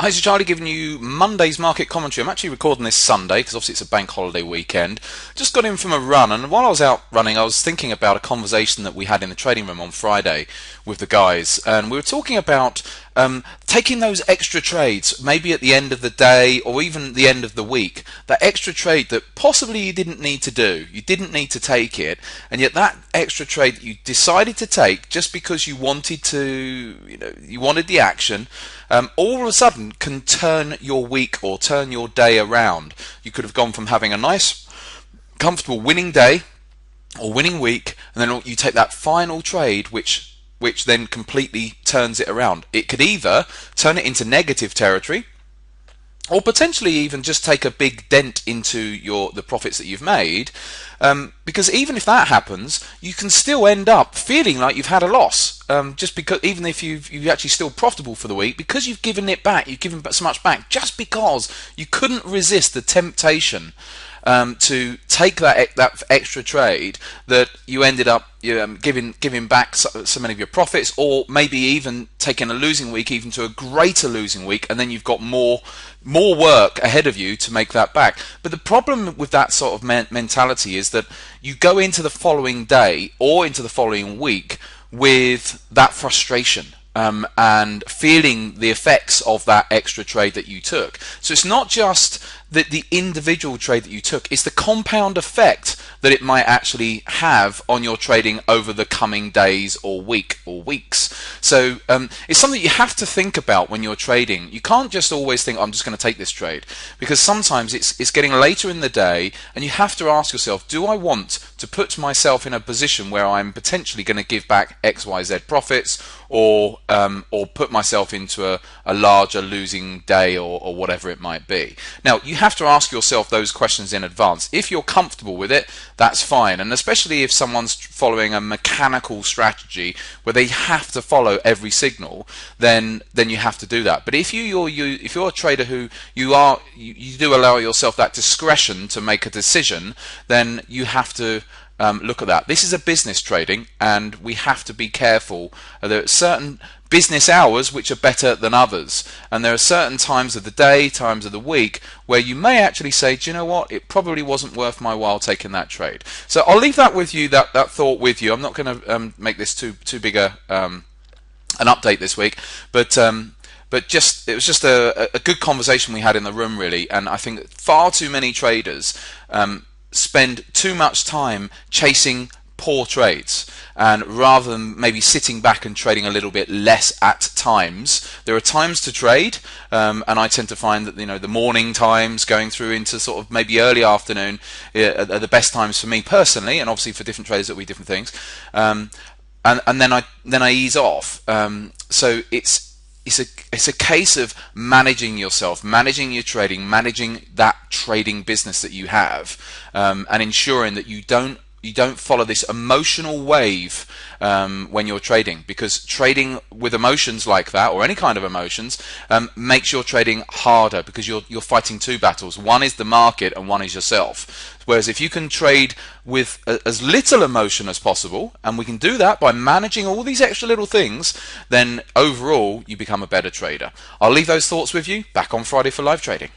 Hi, it's Charlie giving you Monday's market commentary. I'm actually recording this Sunday because obviously it's a bank holiday weekend. Just got in from a run, and while I was out running, I was thinking about a conversation that we had in the trading room on Friday with the guys, and we were talking about taking those extra trades, maybe at the end of the day or even the end of the week, that extra trade that possibly you didn't need to do, you didn't need to take it, and yet that extra trade that you decided to take just because you wanted to, you wanted the action, all of a sudden can turn your week or turn your day around. You could have gone from having a nice, comfortable winning day or winning week, and then you take that final trade which then completely turns it around. It could either turn it into negative territory, or potentially even just take a big dent into the profits that you've made, because even if that happens, you can still end up feeling like you've had a loss, just because, even if you're actually still profitable for the week, because you've given it back, you've given so much back, just because you couldn't resist the temptation to take that extra trade, that you ended up giving back so many of your profits, or maybe even taking a losing week even to a greater losing week, and then you've got more work ahead of you to make that back. But the problem with that sort of mentality is that you go into the following day or into the following week with that frustration, and feeling the effects of that extra trade that you took. So it's not just the individual trade that you took, it's the compound effect that it might actually have on your trading over the coming days or weeks. So it's something you have to think about when you're trading. You can't just always think, I'm just going to take this trade, because sometimes it's getting later in the day and you have to ask yourself, do I want to put myself in a position where I'm potentially going to give back XYZ profits, or put myself into a larger losing day, or whatever it might be. Now, you have to ask yourself those questions in advance. If you're comfortable with it, that's fine, and especially if someone's following a mechanical strategy where they have to follow every signal, then you have to do that. But if you're a trader who you do allow yourself that discretion to make a decision, then you have to look at that. This is a business trading, and we have to be careful. There are certain business hours which are better than others, and there are certain times of the day, times of the week, where you may actually say, do you know what, it probably wasn't worth my while taking that trade. So I'll leave that with you, that thought with you. I'm not going to make this too big an update this week, but it was just a good conversation we had in the room, really. And I think that far too many traders spend too much time chasing poor trades, and rather than maybe sitting back and trading a little bit less at times. There are times to trade, and I tend to find that the morning times going through into sort of maybe early afternoon are the best times for me personally, and obviously for different traders it'll be different things, and then I ease off. So it's a case of managing yourself, managing your trading, managing that trading business that you have, and ensuring that you don't follow this emotional wave when you're trading, because trading with emotions like that, or any kind of emotions, makes your trading harder, because you're fighting two battles. One is the market and one is yourself. Whereas if you can trade with as little emotion as possible, and we can do that by managing all these extra little things, then overall you become a better trader. I'll leave those thoughts with you. Back on Friday for live trading.